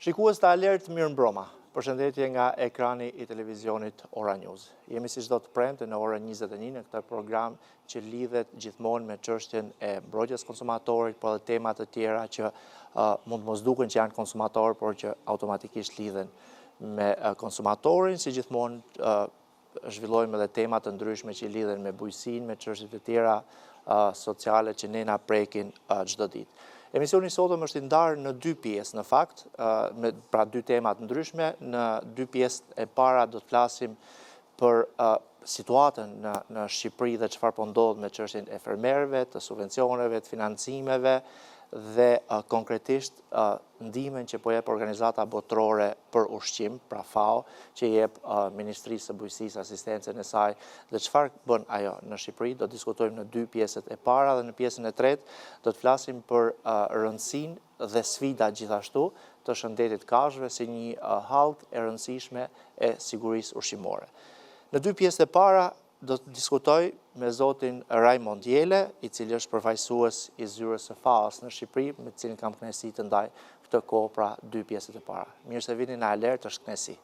Shikues të Alert, mirëmbrëma. Përshëndetje nga ekrani I televizionit Ora News. Jemi si çdo të premte në orën 21 në këtë program që lidhet gjithmonë me çështjen e mbrojtjes konsumatorit, por edhe tema të tjera që mund mos duken që janë konsumator, por që automatikisht lidhen me konsumatorin, si gjithmonë zhvillojmë edhe tema të ndryshme që lidhen me bujqësinë, me çështje të tjera sociale që ne na prekin çdo ditë. Emisioni sotëm është I ndarë në dy pjesë, në fakt, pra dy temat ndryshme. Në dy pjesë e para do të flasim për situatën në Shqipëri dhe çfarë po ndodh me çështjen e fermerëve, të subvencioneve, të financimeve dhe konkretisht ndihmën që po jep Organizata Botërore për Ushqim, pra FAO, që jep Ministrisë së Bujqësisë asistencën e saj dhe çfarë bën ajo në Shqipëri. Do diskutojmë në dy pjesët e para dhe në pjesën e tretë do të flasim për rëndësinë dhe sfidat gjithashtu të shëndetit kafshëve si një halk e rëndësishme e sigurisë ushqimore. Në dy pjesët e para do të diskutoj me zotin Raimond Jele, I cili është përfaqësues I zyrës së FAO-s në Shqipëri, me të cilin kam kënaqësi të ndaj këtë kohë, pra dy pjesët e para. Mirë se vini në Alert, është kënaqësi.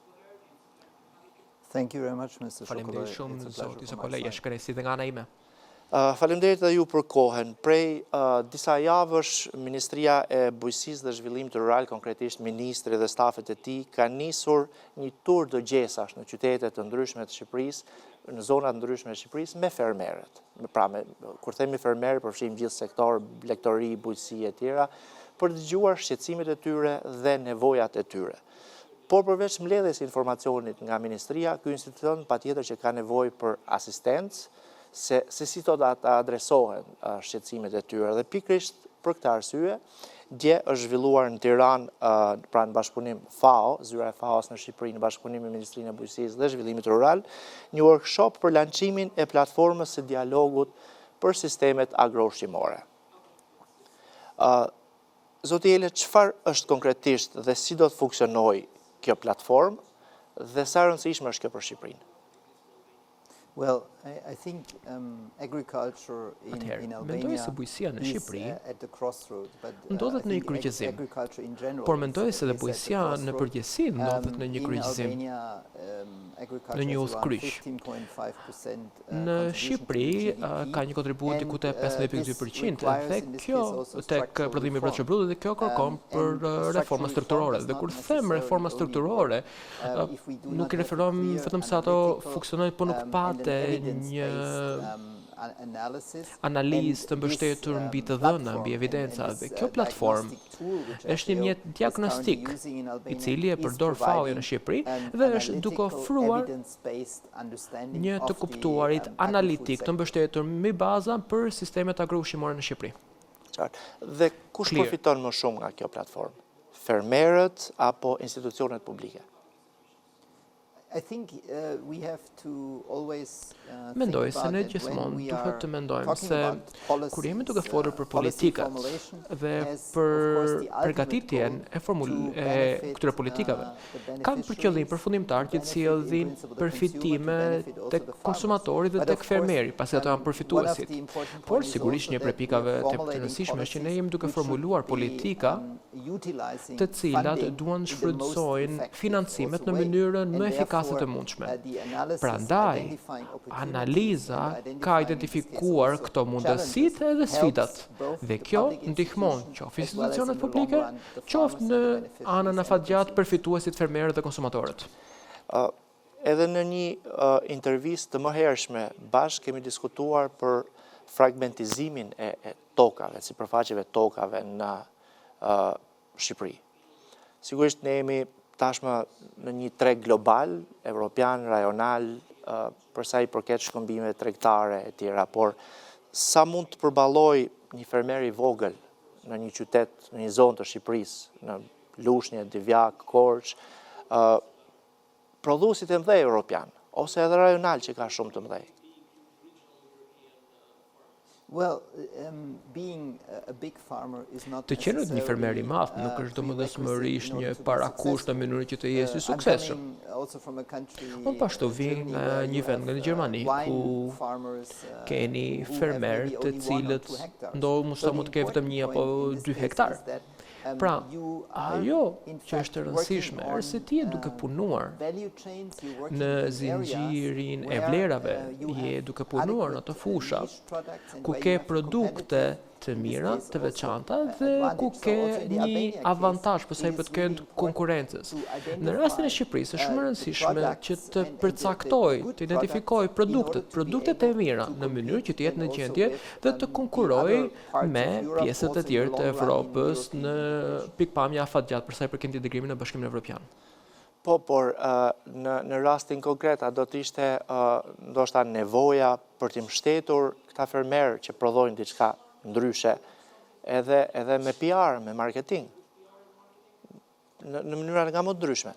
Thank you very much, Mr. Faleminderit shumë zoti Sokolej, është kënaqësi dhe nga ana ime. Faleminderit edhe ju për kohën. Prej disa javësh, Ministria e Bujqësisë dhe Zhvillimit Rural, konkretisht ministri dhe stafet e tij, ka nisur një tur dëgjesash në qytete të ndryshme të Shqipërisë, në zonat ndryshme të Shqipërisë me fermerët. Pra, kur themi fermerë, përfshijmë gjithë sektor, blegtori, bujqësi e tjera, për të dëgjuar shqetësimet e tyre dhe nevojat e tyre. Por përveç mbledhjes informacionit nga ministria, ky institucion patjetër që ka nevojë për asistencë, se si do të adresohen shqetësimet e tyre. Dhe pikërisht për këtë arsye, dje është zhvilluar në Tiranë, pra në bashkëpunim FAO, zyra e FAO-s në Shqipëri, në bashkëpunim me Ministrinë e Bujqësisë dhe Zhvillimit Rural, një workshop për lançimin e platformës së dialogut për sistemet agro-ushqimore. Zoti Jele, çfarë është konkretisht dhe si do të funksionojë kjo platformë dhe sa rëndësishme është kjo për Shqipërinë? Well, I think agriculture in Albania se bujqësia në Shqipëri at the crossroad, but ndodhet në një kryqëzim. Por mendoj se dhe bujqësia në përgjithësi ndodhet në një kryqëzim, në një udhkryq. Në Shqipëri ka një kontribut diku te 15.2% dhe kjo tek prodhimi i brëndshëm brutë dhe kjo kërkon për reforma strukturore. Dhe kur them reforma strukturore, nuk I referohem vetëm se ato funksionojnë, por nuk patë një analizë të mbështetur mbi të dhëna, mbi evidenca. Dhe kjo platformë është një mjet diagnostik I cili e përdor FAO në Shqipëri dhe është duke ofruar një të kuptuarit analitik të mbështetur mbi baza për sistemet agro-ushqimore në Shqipëri. Dhe kush përfiton më shumë nga kjo platformë? Fermerët apo institucionet publike? Mendoj se ne gjithmonë duhet të mendojmë se kur jemi duke folur për politikat dhe për përgatitjen e këtyre politikave, kanë për qëllim përfundimtar që të sjellin përfitime tek konsumatori dhe tek fermeri, pasi ato janë përfituesit. Por sigurisht një prej pikave të rëndësishme është që ne jemi duke formuluar politika të cilat duan shfrytëzojnë financimet në mënyrën më efikase të mundshme. Prandaj, analiza ka identifikuar këto mundësitë edhe sfidat, dhe kjo ndihmon qoftë institucionet publike, qoftë në anën afatgjatë përfituesit fermerët dhe konsumatorët. Edhe në një intervistë të mëhershme, bashkë kemi diskutuar për fragmentizimin e tokave, sipërfaqeve tokave në Shqipëri. Sigurisht ne jemi tashmë në një treg global, evropian, rajonal, për sa I përket shkëmbimeve tregtare e tjera, por sa mund të përballoj një fermer I vogël në një qytet, në një zonë të Shqipërisë, në Lushnjë, Divjak, Korçë, prodhuesit e mëdhenj evropian, ose edhe rajonal që ka shumë të mëdhenj? Të qenë një fermer I madh nuk është domosdoshmërisht një parakusht në mënyrë që të jesh I suksesshëm. Unë pashtu vi nga një vend nga Gjermani, ku keni fermerë të cilët ndoshta mund të kenë vetëm 1 apo 2 hektar. Pra, ajo që është e rëndësishme është se ti je duke punuar në zinxhirin e vlerave, je duke punuar në të fusha ku ke produkte të mira, të veçanta dhe ku ke një avantazh për sa i përket konkurrencës. Në rastin e Shqipërisë është shumë e rëndësishme që të përcaktoj, të identifikoj produktet e mira në mënyrë që të jetë në gjendje dhe të konkurojë me pjesët e tjera të Evropës në pikpamje afatgjatë për sa i përket integrimit në Bashkimin Evropian. Po, por në rastin konkret, a do të ishte ndoshta nevoja për të mbështetur këta fermerë që prodhojnë diçka ndryshe, edhe me PR, me marketing, në mënyra nga më të ndryshme.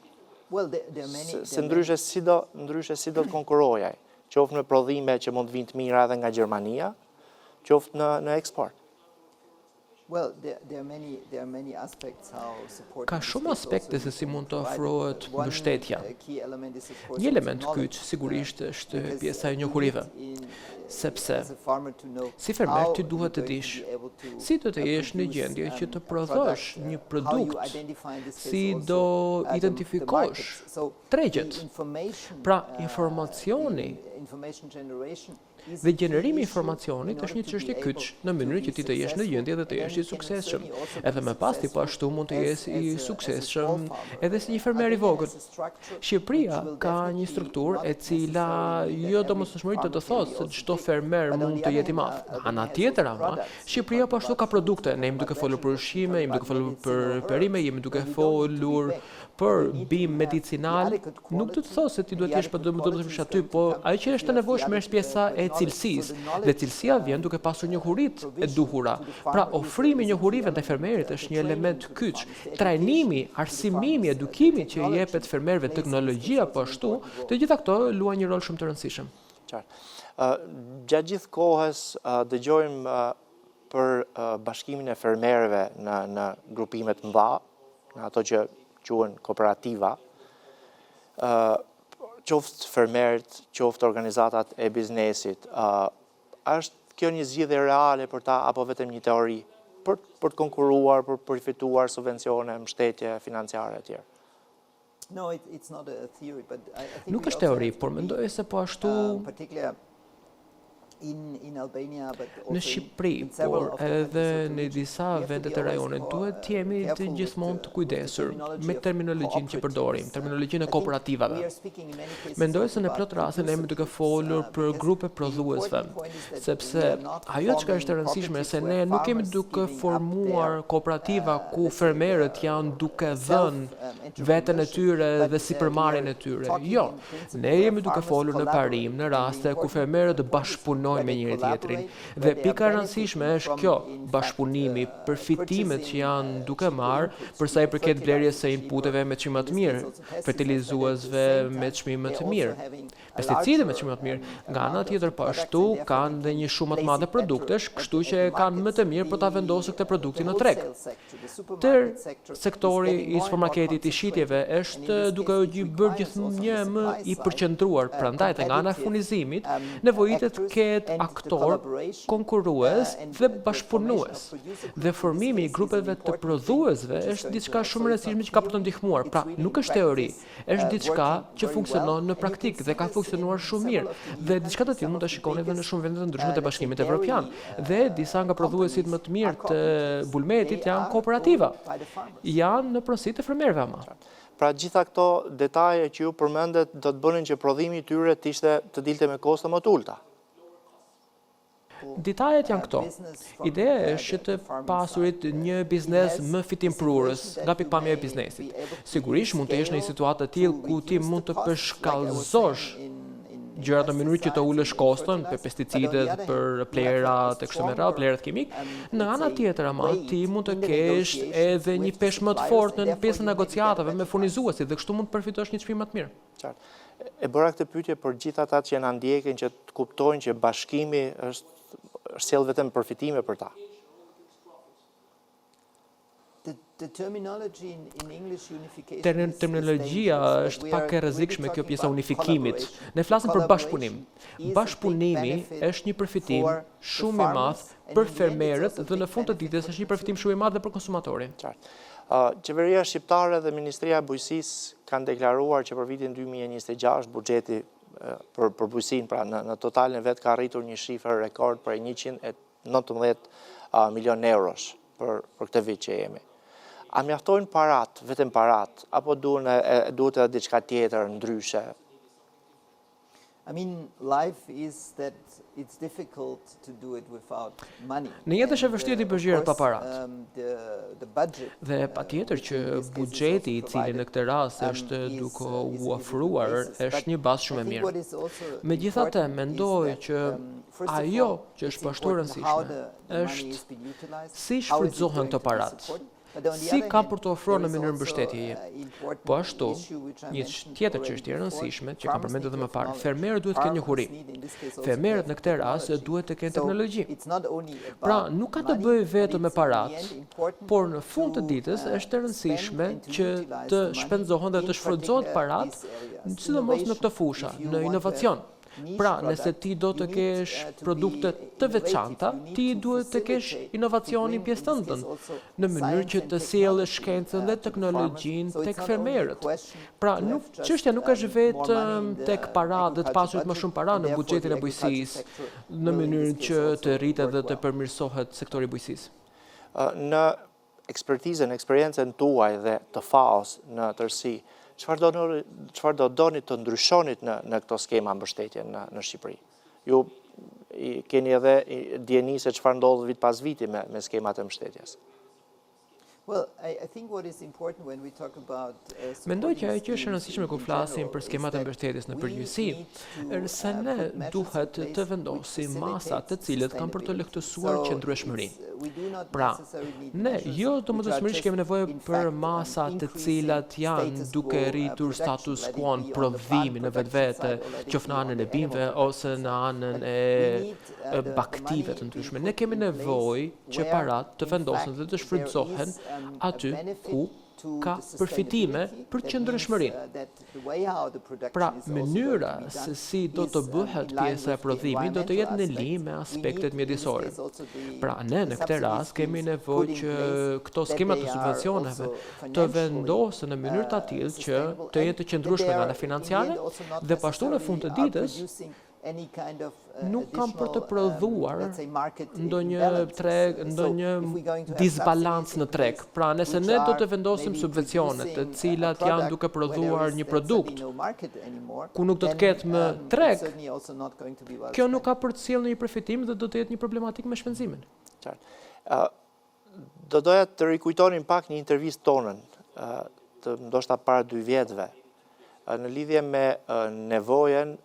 Se ndryshe si do të konkurojaj, qoftë në prodhime që mund të vinë të mira edhe nga Gjermania, qoftë në eksport. Ka shumë aspekte se si mund të ofrohet mbështetja. Një element kyç sigurisht është pjesa e njohurive, sepse si fermer ti duhet të dish si do të jesh në gjendje që të prodhosh një produkt, si do identifikosh tregjet. Pra, informacioni dhe gjenerimi i informacionit është një çështje kyç në mënyrë që ti të jesh në gjendje dhe të jesh i suksesshëm. Edhe më pas ti po ashtu mund të jesh i suksesshëm edhe si një fermer i vogël. Shqipëria ka një strukturë e cila jo domosdoshmërisht të thotë se çdo fermer mund të jetë i madh. Ana tjetër ama, Shqipëria po ashtu ka produkte. Ne jemi duke folur për ushqime, jemi duke folur për perime, jemi duke folur për bim medicinal, nuk do të thotë se ti duhet të jesh për domosdoshmërisht aty, po ajo që është e nevojshme është pjesa e cilësisë, dhe cilësia vjen duke pasur njohuritë e duhura. Pra, ofrimi i njohurive ndaj fermerit është një element kyç. Trajnimi, arsimimi, edukimi që jepet fermerëve, teknologjia po ashtu, të gjitha këto luajnë një rol shumë të rëndësishëm. Gjatë gjithë kohës dëgjojmë për bashkimin e fermerëve në grupimet mëdha, në ato që quhen kooperativa, qoftë fermerët, qoftë organizatat e biznesit. Është kjo një zgjidhje reale për ta apo vetëm një teori për të konkuruar, për përfituar subvencione, mbështetje financiare e tjera? Nuk është teori, por mendoj se po ashtu në Shqipëri, por edhe në disa vende të rajonit, duhet të jemi të gjithmonë të kujdesur me terminologjinë që përdorim, terminologjinë e kooperativave. Mendoj se në plot raste ne jemi duke folur për grupe prodhuesve, sepse ajo që është e rëndësishme se ne nuk jemi duke formuar kooperativa ku fermerët janë duke dhënë veten e tyre dhe sipërmarrjen e tyre. Jo, ne jemi duke folur në parim në raste ku fermerët bashkëpunojnë me njëri tjetrin. Dhe pika e rëndësishme është kjo, bashkëpunimi, përfitimet që janë duke marrë për sa i përket blerjes së inputeve me çmim më të mirë, fertilizuesve me çmim më të mirë, pesticide me çmim më të mirë. Nga ana tjetër po ashtu kanë dhe një shumë më të madhe produktesh, kështu që kanë më të mirë për ta vendosur këtë produktin në treg. Sektori i supermarketit i shitjeve është duke bërë gjithnjë më i përqendruar, prandaj nga ana e furnizimit nevojitet ketë aktor konkurrues dhe bashkëpunues. Dhe formimi i grupeve të prodhuesve është diçka shumë e rëndësishme që ka për të ndihmuar. Pra, nuk është teori, është diçka që funksionon në praktikë dhe ka funksionuar shumë mirë. Dhe diçka të tillë mund ta shikoni edhe në shumë vende të ndryshme të Bashkimit Evropian. Dhe disa nga prodhuesit më të mirë të bulmetit janë kooperativa. Janë në pronësi të fermerëve ama. Pra gjitha këto detaje që ju përmendet do të bënin që prodhimi i tyre të dilte me kosto më të ulta. Detajet janë këto. Ideja është që të pasurit një biznes më fitimprurës nga pikpamja e biznesit. Sigurisht mund të jesh në një situatë të tillë ku ti mund të përshkallëzosh gjërat në mënyrë që të ulësh koston për pesticidet, për plerat e kështu me radhë, plerat kimik. Në ana tjetër ama ti mund të kesh edhe një peshë më të fortë në pjesën e negociatave me furnizuesit dhe kështu mund të përfitosh një çmim më të mirë. Qartë. E bëra këtë pyetje për gjithë ata që na ndjekin që të kuptojnë që bashkimi është sjell vetëm përfitime për ta. Terminologjia është pak e rrezikshme kjo pjesa unifikimit. Ne flasim për bashkëpunim. Bashkëpunimi është një përfitim shumë i madh për fermerët dhe në fund të ditës është një përfitim shumë i madh edhe për konsumatorin. Qeveria shqiptare dhe Ministria e Bujqësisë kanë deklaruar që për vitin 2026 buxheti për bujqësinë, pra në totalin vet ka arritur një shifër rekord për 119 milion eurosh për këtë vit që jemi. A mjaftojnë parat, vetëm parat, apo duhet edhe diçka tjetër ndryshe? I mean, life is that it's difficult to do it without money. Në jetë është e vështirë të përgjigjet pa parat. Dhe patjetër që buxheti i cili në këtë rast është duke u ofruar është një bazë shumë e mirë. Megjithatë, mendoj që ajo që është më e rëndësishme është si shfrytëzohen këto parat. Si ka për të ofruar në mënyrë mbështetjeje. Po ashtu, një tjetër çështje e rëndësishme që kam përmendur edhe më parë, fermerët duhet të kenë njohuri. Fermerët në këtë rast duhet të kenë teknologji. Pra, nuk ka të bëjë vetëm me parat, por në fund të ditës është e rëndësishme që të shpenzohen dhe të shfrytëzohen parat, sidomos në këtë fusha, në inovacion. Pra, nëse ti do të kesh produkte të veçanta, ti duhet të kesh inovacionin pjesë tëndën, në mënyrë që të sjellësh shkencën dhe teknologjinë tek fermerët. Pra, çështja nuk është vetëm tek para dhe të pasurit më shumë para në buxhetin e bujqësisë, në mënyrë që të rritet dhe të përmirësohet sektori i bujqësisë. Në eksperiencën tuaj dhe të FAO-s në tërësi, çfarë do doni të ndryshonit në këto skema mbështetje në Shqipëri? Ju keni edhe dieni se çfarë ndodh vit pas viti me skemat e mbështetjes. Mendoj që ajo që është e rëndësishme kur flasim për skemat e mbështetjes në përgjithësi, është se ne duhet të vendosim masa të cilët kanë për të lehtësuar qëndrueshmërinë. Pra, ne jo domosdoshmërisht kemi nevojë për masa të cilat janë duke rritur status quo-n prodhimi në vetvete, qoftë në anën e bimëve ose në anën e baktive të ndryshme. Ne kemi nevojë që parat të vendosen dhe të shfrytëzohen aty ku ka përfitime për qëndrueshmërinë. Pra, mënyra se si do të bëhet pjesa e prodhimit do të jetë në lidhje me aspektet mjedisore. Pra, ne në këtë rast kemi nevojë që këto skema të subvencioneve të vendosen në mënyrë të tillë që të jetë të qëndrueshme nga ana financiare dhe pashtu në fund të ditës nuk kam për të prodhuar ndonjë disbalancë në treg. Pra, nëse ne do të vendosim subvencionet të cilat janë duke prodhuar një produkt ku nuk do të ketë më treg, kjo nuk ka për të sjellë një përfitim dhe do të jetë një problematik me shpenzimin. Do doja të rikujtonin pak një intervistë tonën, të ndoshta para 2 vjetëve, në lidhje me nevojen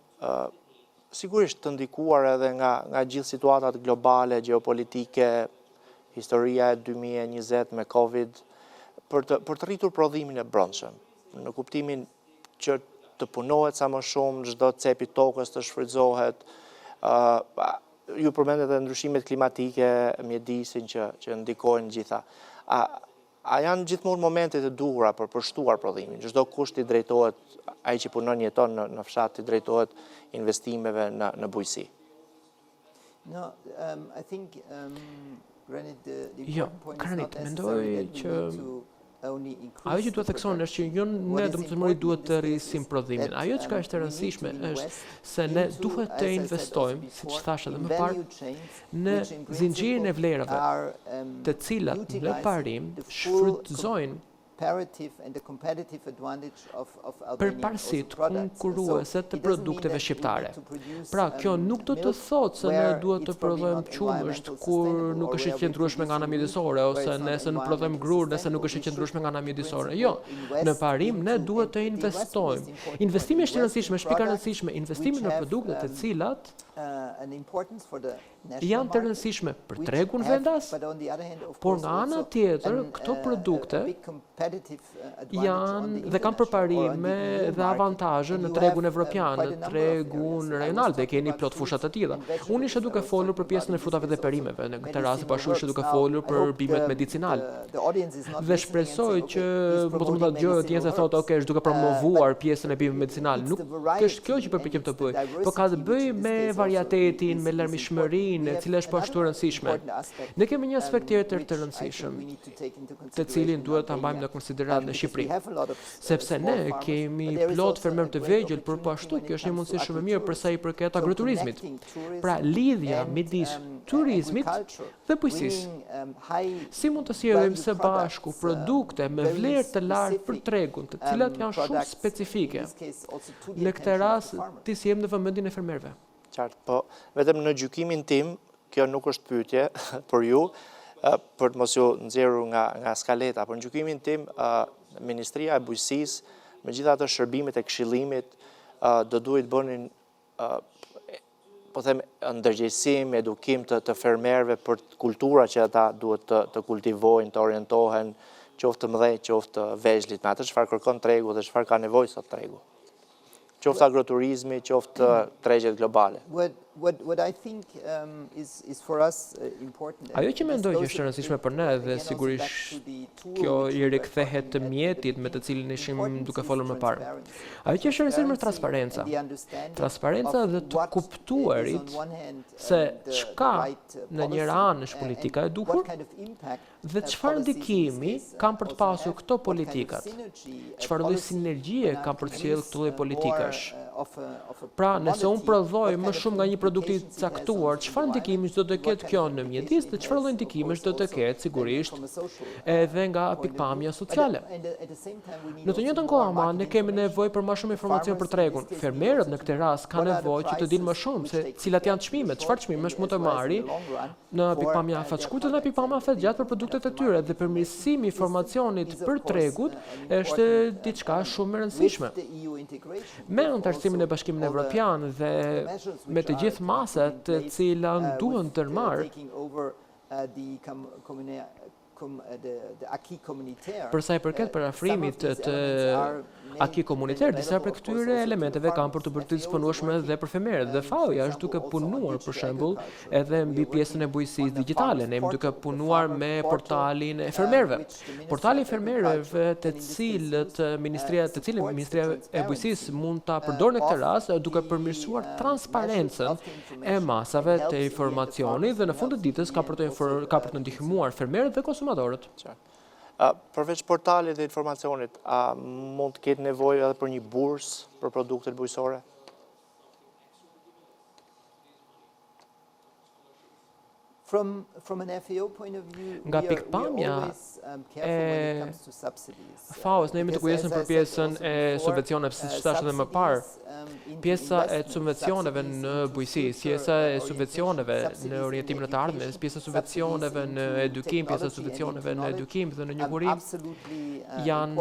sigurisht të ndikuar edhe nga gjithë situatat globale, geopolitike, historia e 2020 me Covid, për të rritur prodhimin e brendshëm, në kuptimin që të punohet sa më shumë, çdo cep i tokës të shfrytëzohet. Ju përmendet edhe ndryshimet klimatike, mjedisin që ndikojnë gjitha. A janë gjithmonë momentet e duhura për përshtuar prodhimin? Çdo kusht i drejtohet, ai që punon jeton në fshat i drejtohet investimeve në bujqësi. Jo, Granit, mendoj që ajo që duhet theksohen është që ne domosdoshmërisht duhet të rrisim prodhimin. Ajo që është e rëndësishme është se ne duhet të investojmë, siç thash edhe më parë, në zinxhirin e vlerave, të cilat në parim shfrytëzojnë përparësitë konkurruese të produkteve shqiptare. Pra, kjo nuk do të thotë se ne duhet të prodhojmë qumësht kur nuk është e qëndrueshme nga ana mjedisore, ose nëse nuk prodhojmë grur nëse nuk është e qëndrueshme nga ana mjedisore. Jo, në parim ne duhet të investojmë. Investimi është i rëndësishëm, është pika e rëndësishme, investimi në produkte të cilat janë të rëndësishme për tregun vendas, por nga ana tjetër, këto produkte janë dhe kanë përparime dhe avantazhe në tregun evropian, në tregun rajonal, dhe keni plot fusha të tilla. Unë isha duke folur për pjesën e frutave dhe perimeve, në këtë rast pashtu isha duke folur për bimet medicinal. Dhe shpresoj që mos më dëgjojë audienca thotë, "Ok, është duke promovuar pjesën e bimeve medicinal." Nuk është kjo që përpiqem të bëj, por ka të bëjë me variatetin, me larmishmërinë, e cila është po ashtu e rëndësishme. Ne kemi një aspekt tjetër të rëndësishëm, të cilin duhet ta mbajmë në konsiderat në Shqipëri. Sepse ne kemi plot fermer të vegjël, por po ashtu kjo është një mundësi shumë e mirë për sa i përket agroturizmit. Pra lidhja midis turizmit dhe bujqësisë. Si mund të sjellim së bashku produkte me vlerë të lartë për tregun, të cilat janë shumë specifike. Në këtë rast, ti si jem në vëmendjen e fermerëve. Qartë, po vetëm në gjykimin tim, kjo nuk është pyetje për ju, për të mos ju nxjerrur nga skaleta, por në gjykimin tim, Ministria e Bujqësisë, me gjitha ato shërbimet e këshillimit, do duhet bënin po them ndërgjegjësim, edukim të fermerëve për kultura që ata duhet të kultivojnë, të orientohen, qoftë mëdhenj, qoftë vegjëlit, me atë çfarë kërkon tregu dhe çfarë ka nevojë sot tregu. Qoftë agroturizmi, qoftë tregjet globale. Ajo që mendoj që është e rëndësishme për ne dhe sigurisht kjo i rikthehet të mjetit me të cilin ishim duke folur më parë. Ajo që është e rëndësishme është transparenca. Transparenca dhe të kuptuarit se çka në njëra anë është politika e duhur dhe çfarë ndikimi kanë për të pasur këto politikat. Çfarë lloj sinergjie kanë për të sjellë këto lloj politikash. Pra, nëse unë prodhoj më shumë nga një produkti caktuar, çfarë ndikimi do të ketë kjo në mjedis dhe çfarë lloj ndikimi do të ketë sigurisht edhe nga pikpamja sociale. Në të njëjtën kohë, ne kemi nevojë për më shumë informacion për tregun. Fermerët në këtë rast kanë nevojë që të dinë më shumë se cilat janë çmimet, çfarë çmimesh mund të marri në pikpamja afatshkurtë dhe në pikpamja afatgjatë për produktet e tyre dhe përmirësimi i informacionit për tregut është diçka shumë e rëndësishme. Me antarësimin e Bashkimit Evropian dhe me të gjithë masat të cilat duhen ndërmarrë për sa i përket parafrimit të aki komuniter, disa për këtyre elementeve kanë për të bërë të disponueshme dhe për fermerët. Dhe FAO-ja është duke punuar për shembull edhe mbi pjesën e bujqësisë digjitale. Ne jemi duke punuar me portalin e fermerëve. Portali i fermerëve të cilin Ministria e Bujqësisë mund ta përdorë në këtë rast duke përmirësuar transparencën e masave të informacionit dhe në fund të ditës ka për të ndihmuar fermerët dhe konsumatorët. Përveç portalit dhe informacionit, mund të ketë nevojë edhe për një bursë për produktet bujqësore? Nga pikpamja e FAO-s, ne jemi të kujdesshëm për pjesën e subvencioneve, siç thash edhe më parë. Pjesa e subvencioneve në bujqësi, pjesa e subvencioneve në orientimin e të ardhmes, pjesa e subvencioneve në edukim, pjesa e subvencioneve në edukim dhe në njohuri janë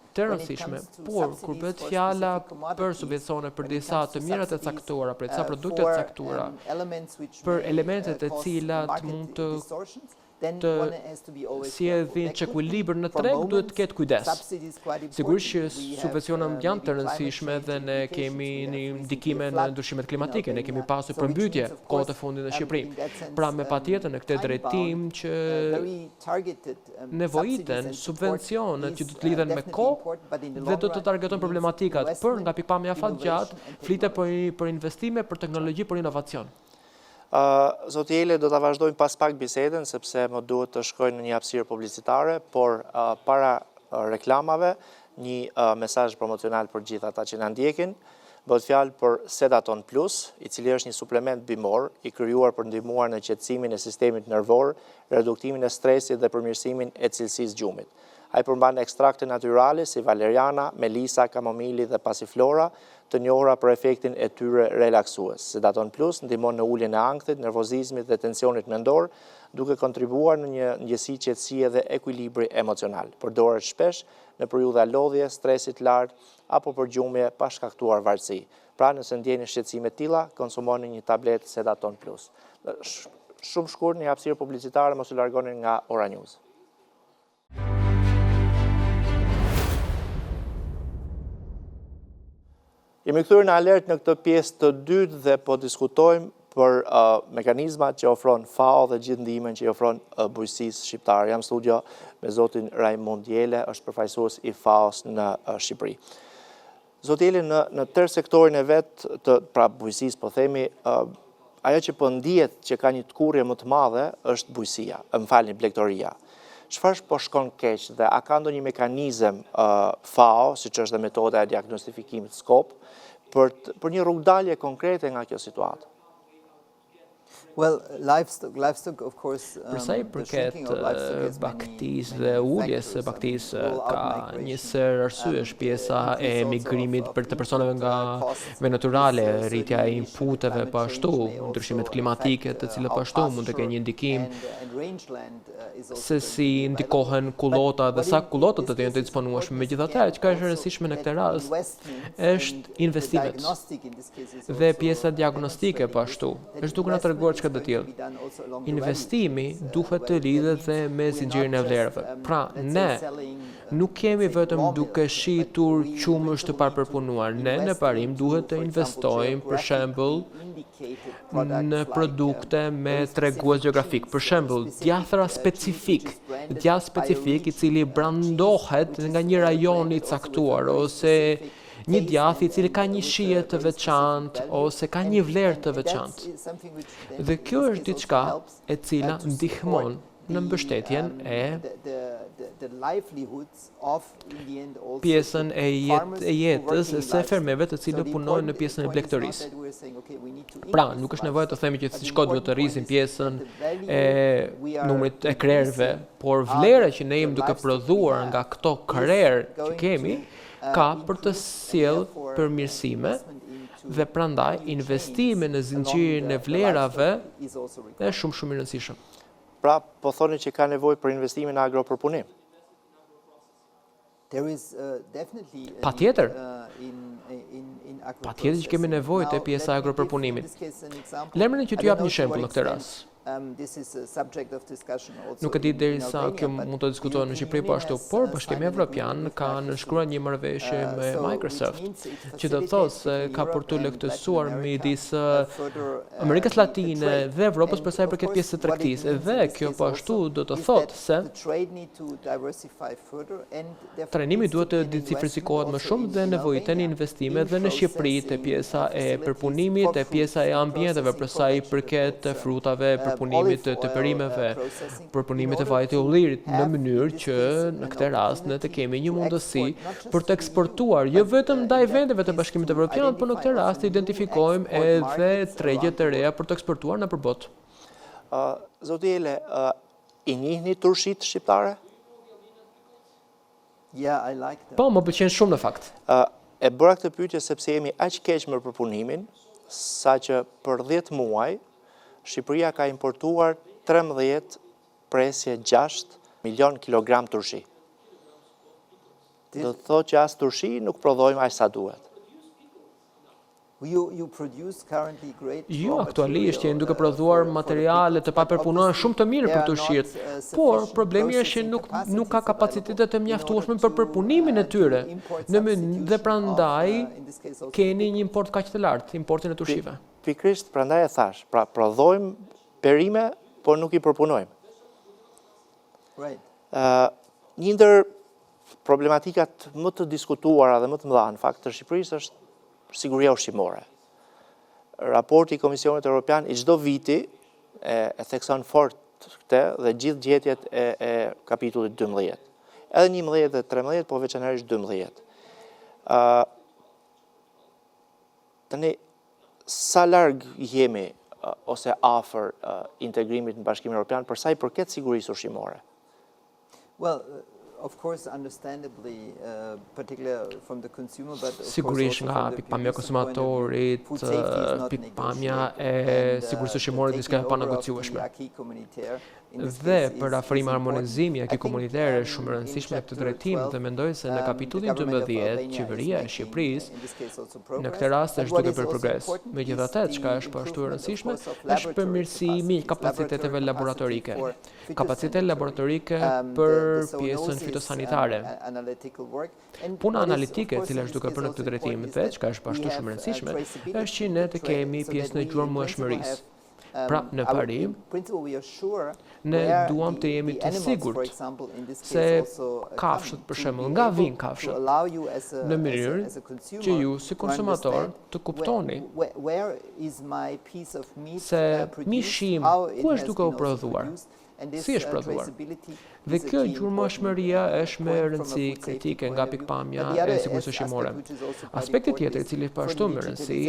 të rëndësishme, por kur bëhet fjala për subvencione për disa të mirat e caktuara, për disa produkte të caktuara, për elementet e cilat mund të sjellin çekuilibër në treg, duhet të ketë kujdes. Sigurisht që subvencionet janë të rëndësishme dhe ne kemi ndikime në ndryshimet klimatike, ne kemi pasur përmbytje kohët e fundit në Shqipëri. Pra me patjetër në këtë drejtim që nevojiten subvencionet që do të lidhen me kohë dhe do të targetojnë problematikat, por nga pikpamja afatgjatë flitet për investime, për teknologji, për inovacion. Zoti Ele, do të vazhdojmë pas pak bisedën, sepse më duhet të shkojnë në një hapësirë publicitare, por para reklamave, një mesazh promocional për gjithë ata që na ndjekin, bëhet fjalë për Sedaton Plus, i cili është një suplement bimor i krijuar për ndihmuar në qetësimin e sistemit nervor, reduktimin e stresit dhe përmirësimin e cilësisë gjumit. Ai përmban ekstrakte natyrale si valeriana, melisa, kamomili dhe pasiflora, të njohura për efektin e tyre relaksues. Sedaton Plus ndihmon në uljen e ankthit, nervozizmit dhe tensionit mendor, duke kontribuar në një ndjesi qetësie dhe ekuilibri emocional. Përdoret shpesh në periudha lodhje, stresit lart apo për gjumje pa shkaktuar varësi. Pra, nëse ndjeni shqetësime të tilla, konsumoni një tabletë Sedaton Plus. shumë shkurt një hapësirë publicitare, mos u largoni nga Ora News. Jemi kthyer në alert në këtë pjesë të dytë dhe po diskutojmë për mekanizmat që ofron FAO dhe gjithë ndihmën që i ofron bujqësisë shqiptare. Jam studio me zotin Raimund Jele, është përfaqësues i FAO-s në Shqipëri. Zoti Jele, në tërë sektorin e vet të bujqësisë, po themi, ajo që po ndihet që ka një tkurrje më të madhe është bujqësia, blegtoria. Çfarë po shkon keq dhe a ka ndonjë mekanizëm FAO, siç është dhe metoda e diagnostifikimit skop, për një rrugdalje konkrete nga kjo situatë? Well, livestock, of course, për sa i përket baktisë dhe uljes së baktisë, ka një sër arsyesh, pjesa e migrimit për të personave nga ve natyrale, rritja e inputeve po ashtu, ndryshimet klimatike, të cilat po ashtu mund të kenë një ndikim se si ndikohen kullota dhe sa kullotat do të jenë të disponueshme. Megjithatë, ajo që ka është rëndësishme në këtë rast është investimet dhe pjesa diagnostike po ashtu. Është duke na treguar çka do të tillë. Investimi duhet të lidhet dhe me zinxhirin e vlerave. Pra, ne nuk kemi vetëm duke shitur qumësh të parapërpunuar. Ne në parim duhet të investojmë, për shembull, në produkte me tregues gjeografik. Për shembull, djathra specifik i cili brandohet nga një rajon i caktuar ose një djath i cili ka një shije të veçantë ose ka një vlerë të veçantë. Dhe kjo është diçka e cila ndihmon në mbështetjen e pjesën e jetës së fermerëve të cilët punojnë në pjesën e blegtorisë. Pra, nuk është nevojë të themi që si shkot do të rrisim pjesën e numrit e krerëve, por vlera që ne jemi duke prodhuar nga këto krerë që kemi, ka për të sjellë përmirësime dhe prandaj investime në zinxhirin e vlerave është shumë i rëndësishëm. Pra, po thoni që ka nevojë për investime në agropërpunim? Patjetër. Patjetër që kemi nevojë te pjesa e agropërpunimit. Lërmën që t'ju jap një shembull në këtë rast. Nuk e di derisa kjo mund të diskutohet në Shqipëri po ashtu, por Bashkimi Evropian ka nënshkruar një marrëveshje me Microsoft, që do të thotë se ka për të lehtësuar midis Amerikës Latine dhe Evropës për sa i përket pjesës së tregtisë. Dhe kjo po ashtu do të thotë se trajnimi duhet të diversifikohet më shumë dhe nevojitet në investime dhe në Shqipëri te pjesa e përpunimit, te pjesa e ambienteve për sa i përket frutave, përpunimit të perimeve, përpunimit të vajit të ullirit, në mënyrë që në këtë rast ne të kemi një mundësi për të eksportuar jo vetëm ndaj vendeve të Bashkimit Evropian, por në këtë rast të identifikojmë edhe tregje të reja për të eksportuar nëpër botë. Zoti Jele, i njihni turshit shqiptare? Po, më pëlqen shumë në fakt. E bëra këtë pyetje sepse jemi aq keq me përpunimin, saqë për 10 muaj Shqipëria ka importuar 13.6 milion kilogram turshi. Do të thotë që as turshi nuk prodhojmë aq sa duhet. Ju aktualisht jeni duke prodhuar materiale të papërpunuara shumë të mirë për turshit, por problemi është që nuk ka kapacitetet të mjaftueshme për përpunimin e tyre. Dhe prandaj keni një import kaq të lartë, importin e turshive. Pikrisht prandaj e thash, pra prodhojmë perime, por nuk i përpunojmë. Një ndër problematikat më të diskutuara dhe më të mëdha në fakt të Shqipërisë është siguria ushqimore. Raporti i Komisionit Evropian i çdo viti e thekson fort këtë dhe gjithë gjetjet e kapitullit 12. Edhe 11 dhe 13, po veçanërisht 12. Tani, sa larg jemi ose afër integrimit në Bashkimin Evropian për sa i përket sigurisë ushqimore? of course, understandably, particularly from the consumer, but sigurisht nga pikpamja e konsumatorit, pikpamja e sigurisë ushqimore diçka e panegociueshme. Dhe për afrim harmonizimi e akit komunitare është shumë e rëndësishme në këtë drejtim dhe mendoj se në kapitullin 12 qeveria e Shqipërisë në këtë rast është duke bërë progres. Megjithatë, çka është po ashtu e rëndësishme është përmirësimi i kapaciteteve laboratorike. Kapacitet laboratorike për pjesën fitosanitare. Puna analitike e cila është duke bërë në këtë drejtim dhe çka është po ashtu shumë e rëndësishme është që ne të kemi pjesën e gjurmëshmërisë. Pra, në parim, ne duam të jemi të sigurt se kafshët, për shembull, nga vijnë kafshët, në mënyrë që ju si konsumator të kuptoni se mishi im ku është duke u prodhuar, si është prodhuar. Dhe kjo gjurmëshmëria është me rëndësi kritike nga pikpamja e sigurisë ushqimore. Aspekti tjetër i cili po ashtu me rëndësi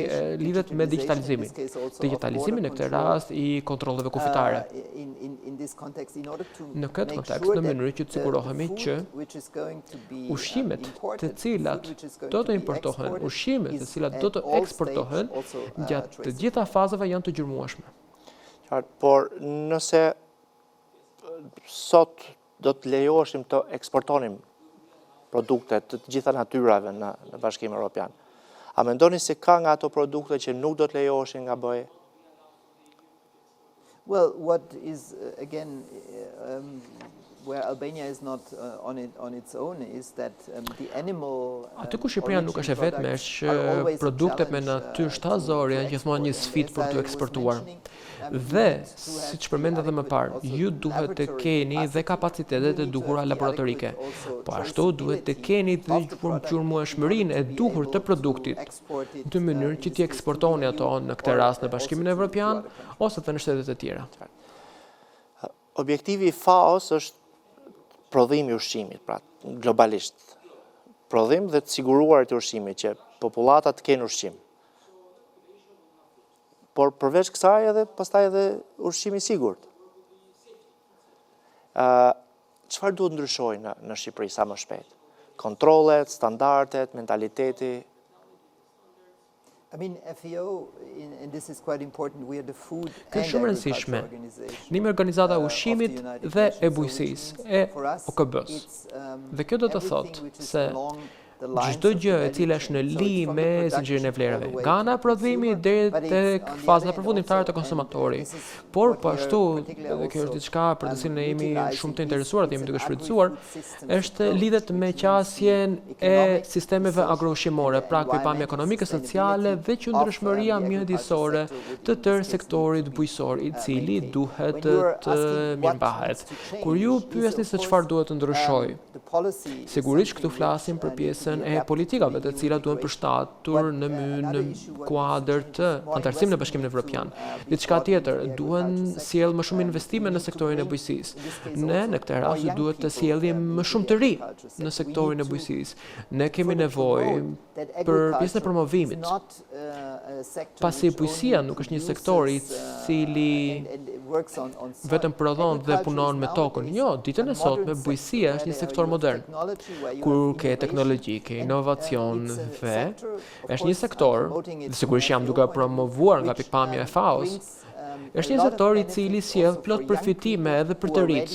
lidhet me digitalizimin. Digitalizimi në këtë rast i kontrolleve kufitare. Në këtë kontekst, në mënyrë që të sigurohemi që ushqimet të cilat do të importohen, ushqimet të cilat do të eksportohen, gjatë të gjitha fazave janë të gjurmueshme. Por nëse sot do të lejoheshim të eksportonim produkte të gjitha natyrave në Bashkimin Evropian. A mendoni se ka nga ato produkte që nuk do të lejoheshin nga BE? Well, what is again where Albania is not on its own is that the animal aty ku Shqipëria nuk është e vetme që produktet me natyrë shtazore janë gjithmonë një sfidë për të eksportuar. Dhe, siç përmendëm edhe më parë, ju duhet të keni dhe kapacitetet e duhura laboratorike. Po ashtu duhet të keni dhe gjurmëshmërinë e duhur të produktit, në mënyrë që t'i eksportoni ato në këtë rast në Bashkimin Evropian ose në shtetet e tjera. Objektivi i FAO-s është prodhimi i ushqimit, pra globalisht. Prodhim dhe të siguruar të ushqimit që popullata të kenë ushqim. Por përveç kësaj edhe pastaj edhe ushqimi i sigurt. Çfarë duhet ndryshojë në Shqipëri sa më shpejt? Kontrollet, standardet, mentaliteti. I mean, FAO, and this is quite important, we are the food and agriculture organization. Ne jemi organizata e ushqimit dhe e bujqësisë e OKB-s. Dhe kjo do të thotë se çdo gjë e cila është në lidhje me zinxhirin e vlerave, nga ana e prodhimit deri tek faza përfundimtare të konsumatorit. Por po ashtu, dhe kjo është diçka për të cilën ne jemi shumë të interesuar, jemi duke shfrytzuar, është lidhet me qasjen e sistemeve agroushqimore, pra pikpamja ekonomike, sociale dhe qëndrueshmëria mjedisore të tërë sektorit bujqësor, i cili duhet të mirëmbahet. Kur ju pyesni se çfarë duhet të ndryshojë, sigurisht këtu flasim për pjesën e politikave të cilat duhen përshtatur në kuadër të antarësimit në Bashkimin Evropian. Diçka tjetër, duhen sjell më shumë investime në sektorin e bujqësisë. Ne në këtë rast duhet të sjellim më shumë të ri në sektorin e bujqësisë. Ne kemi nevojë për pjesën e promovimit. Pasi bujqësia nuk është një sektor i cili vetëm prodhon dhe punon me tokën. Jo, ditën e sotme bujqësia është një sektor modern, kur ke teknologji, ke inovacion dhe është një sektor, dhe sigurisht jam duke promovuar nga pikpamja e FAO-s, është një sektor i cili sjell plot përfitime edhe për të rinjt,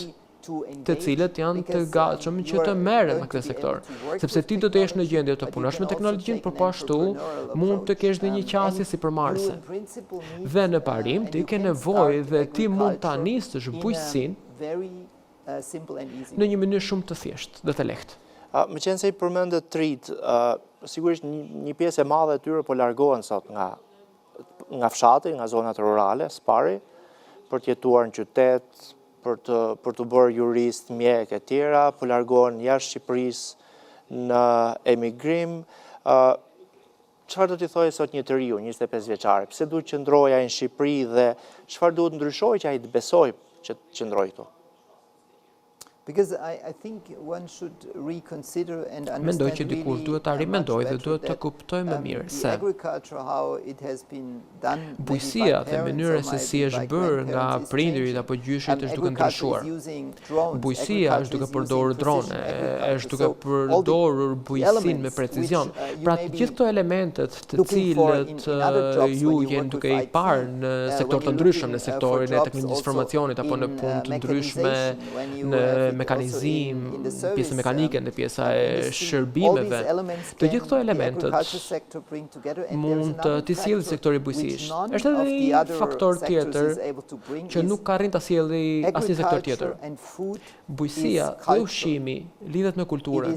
të cilët janë të gatshëm që të merren me këtë sektor, sepse ti do të jesh në gjendje të punosh me teknologjinë, por po ashtu mund të kesh dhe një qasje sipërmarrëse. Dhe në parim ti ke nevojë dhe ti mund ta nisësh bujqësinë në një mënyrë shumë të thjeshtë dhe të lehtë. Me qenë se i përmendet të rit, sigurisht një pjesë e madhe e tyre po largohen sot nga fshati, nga zonat rurale, spari, për të jetuar në qytet, për të bërë jurist, mjek e tjera, po largohen jashtë Shqipërisë në emigrim. Çfarë do t'i thojë sot një të riu, 25 vjeçari? Pse duhet që qëndrojë ai në Shqipëri dhe çfarë duhet ndryshojë që ai të besojë që qëndrojë këtu? Mendoj që dikush duhet ta rimendojë dhe duhet të kuptojë më mirë se bujësia dhe mënyra se si është bërë nga prindërit apo gjyshit është duke ndryshuar. Bujësia është duke përdorur drone, është duke përdorur bujësinë me precizion. Pra të gjithë këto elementet të cilët ju jeni duke i parë në sektor të ndryshëm, në sektorin e teknikës informacionit apo në punë të ndryshme, në mekanizim, pjesë mekanike, në pjesa e shërbimeve, të gjithë këto elementet mund të sjellë sektori bujësisht. Është edhe një faktor tjetër që nuk ka arrin ta sjellë asnjë sektor tjetër. Bujësia dhe ushqimi lidhet me kulturën,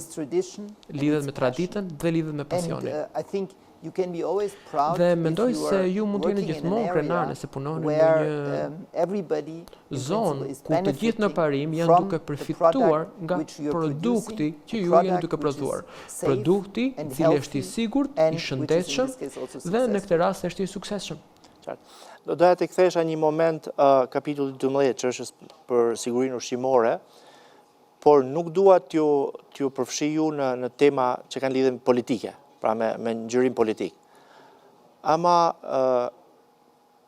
lidhet me traditën dhe lidhet me pasionin. Dhe mendoj se ju mund të jeni gjithmonë krenar nëse punoni në një zonë ku të gjithë në parim janë duke përfituar nga produkti që ju jeni duke prodhuar. Produkti i cili është i sigurt, i shëndetshëm dhe në këtë rast është i suksesshëm. Do doja të kthesha një moment kapitullit 12 që është për sigurinë ushqimore, por nuk dua t'ju përfshi ju në tema që kanë lidhje me politike, pra me ngjyrim politik. Ama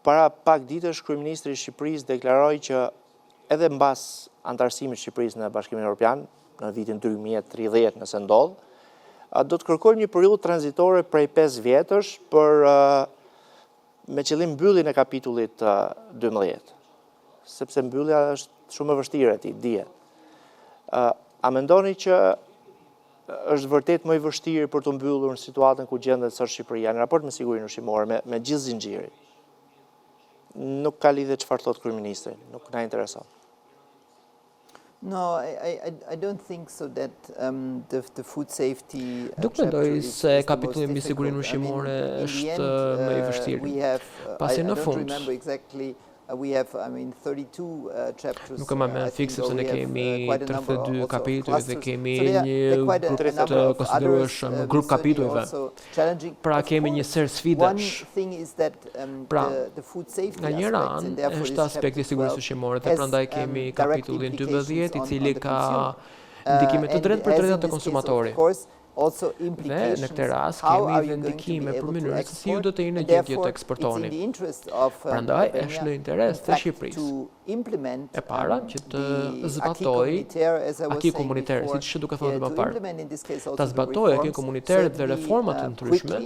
para pak ditësh kryeministri i Shqipërisë deklaroi që edhe mbas antarësimit të Shqipërisë në Bashkimin Evropian në vitin 2030 nëse ndodh, do të kërkojmë një periudhë tranzitore prej 5 vjetësh për me qëllim mbylljen e kapitullit 12, sepse mbyllja është shumë e vështirë ti, dihet. A mendoni që është vërtet më i vështirë për të mbyllur në situatën ku gjendet sot Shqipëria në raport me sigurinë ushqimore, me gjithë zinxhirin? Nuk ka lidhje çfarë thot kryeministri, nuk na intereson. No, I don't think so that the food safety Nuk mendoj se kapitulli mbi sigurinë ushqimore është më i vështirë. Pasi në fund nuk kam më fikse sepse ne kemi 32 kapituj dhe kemi një grup të konsiderueshëm grup kapitujve. Pra kemi një ser sfidash. Pra, nga njëra anë është aspekti i sigurisë ushqimore dhe prandaj kemi kapitullin 12 i cili ka ndikime të drejtë për drejtat e konsumatorit. Dhe në këtë rast kemi edhe ndikime për mënyrën se si ju do të jeni në gjendje të eksportoni. Prandaj është në interes të Shqipërisë e para që të zbatojë aki komuniter, siç duke thënë më parë. Ta zbatojë aki komuniter dhe reforma të ndryshme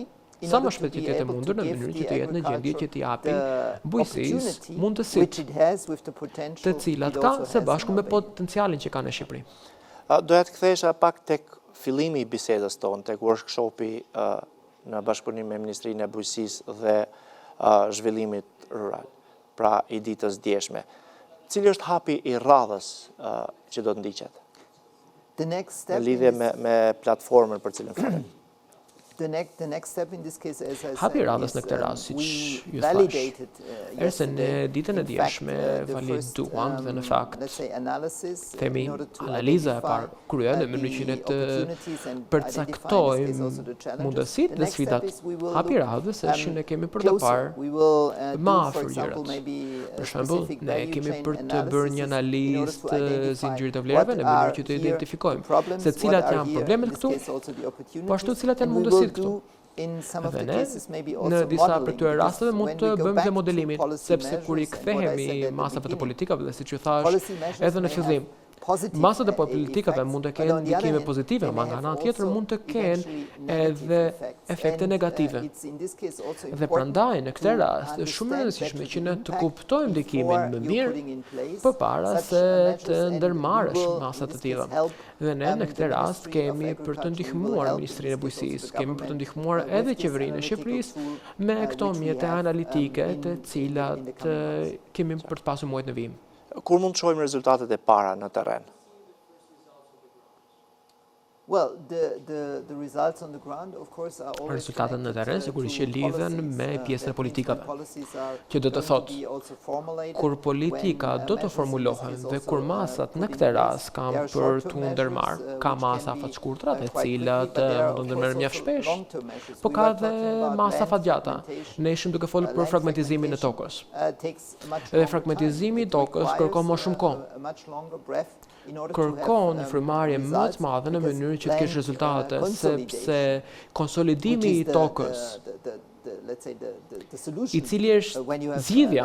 sa më shpejt që të mundur në mënyrë që të jetë në gjendje që të japin bujësisë mundësitë të cilat ka së bashku me potencialin që ka në Shqipëri. Doja të kthesha pak tek fillimi i bisedës tonë, tek workshopi në bashkëpunim me Ministrinë e Bujqësisë dhe Zhvillimit Rural, pra i ditës djeshme. Cili është hapi i radhës që do të ndiqet? Në lidhje me platformën për cilën flasim. Hapi i radhës në këtë rast, siç ju thash, është në ditën e djeshme validuan dhe në fakt themi analiza e parë kryen në mënyrë që ne të përcaktojmë mundësitë dhe sfidat. Hapi i radhës është që ne kemi për të parë më afër gjërat. Për shembull, ne kemi për të bërë një analizë të zinxhirit të vlerave në mënyrë që të identifikojmë se cilat janë problemet këtu, po ashtu cilat janë mundësitë këtu. Dhe ne, në disa për këtyre rasteve mund të bëjmë dhe modelimin, sepse kur i kthehemi masave të politikave dhe siç ju thash edhe në fillim, masat e politikave mund të kenë ndikime pozitive, ma nga ana tjetër mund të kenë edhe efekte negative. Dhe prandaj në këtë rast është shumë e rëndësishme që ne të kuptojmë ndikimin më mirë përpara se të ndërmarrësh masa të tilla. Dhe ne në këtë rast kemi për të ndihmuar Ministrinë e Bujqësisë, kemi për të ndihmuar edhe qeverinë e Shqipërisë me këto mjete analitike të cilat kemi për të pasur muajt në vim. Kur mund të shohim rezultatet e para në terren? Rezultatet në terren sigurisht që lidhen me pjesën e politikave. Që do të thotë, kur politika do të formulohen dhe kur masat në këtë rast kanë për të ndërmarrë, ka masa afat shkurtra të cilat mund të ndërmarrin mjaft shpesh, po ka dhe masa afat gjata. Ne ishim duke folur për fragmentizimin e tokës. Dhe fragmentizimi i tokës kërkon më shumë kohë. kërkon një frymëmarrje më të madhe në mënyrë që të kesh rezultate, sepse konsolidimi I tokës, I cili është zgjidhja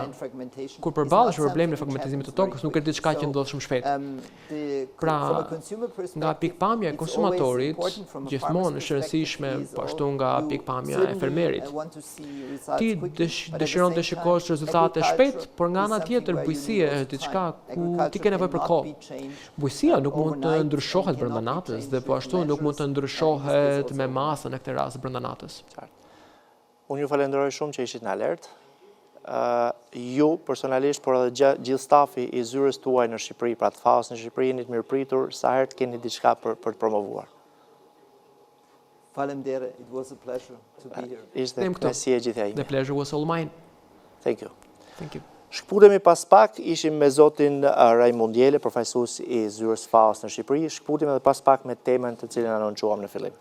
kur përballesh me problemin e fragmentizimit të tokës, nuk është diçka që ndodh shumë shpejt. Pra, nga pikpamja e konsumatorit, gjithmonë është e rëndësishme, po ashtu nga pikpamja e fermerit. Ti dëshiron të shikosh rezultate shpejt, por nga ana tjetër bujësia është diçka ku ti ke nevojë për kohë. Bujësia nuk mund të ndryshohet brenda natës dhe po ashtu nuk mund të ndryshohet me masën në këtë rast brenda natës. Unë ju falenderoj shumë që ishit në alert. Ju personalisht, por edhe gjithë stafi I zyrës tuaj në Shqipëri, pra të FAOs në Shqipëri, jeni të mirëpritur, sa herë keni diçka për të promovuar. Faleminderit. It was a pleasure to be here. Ishte kënaqësi e gjithja ime. The pleasure was all mine. Thank you. Thank you. Shkputemi pas pak, ishim me zotin Raimund Jele, përfaqësues I zyrës FAOs në Shqipëri. Shkputemi edhe pas pak me temën të cilën anoncuam në fillim.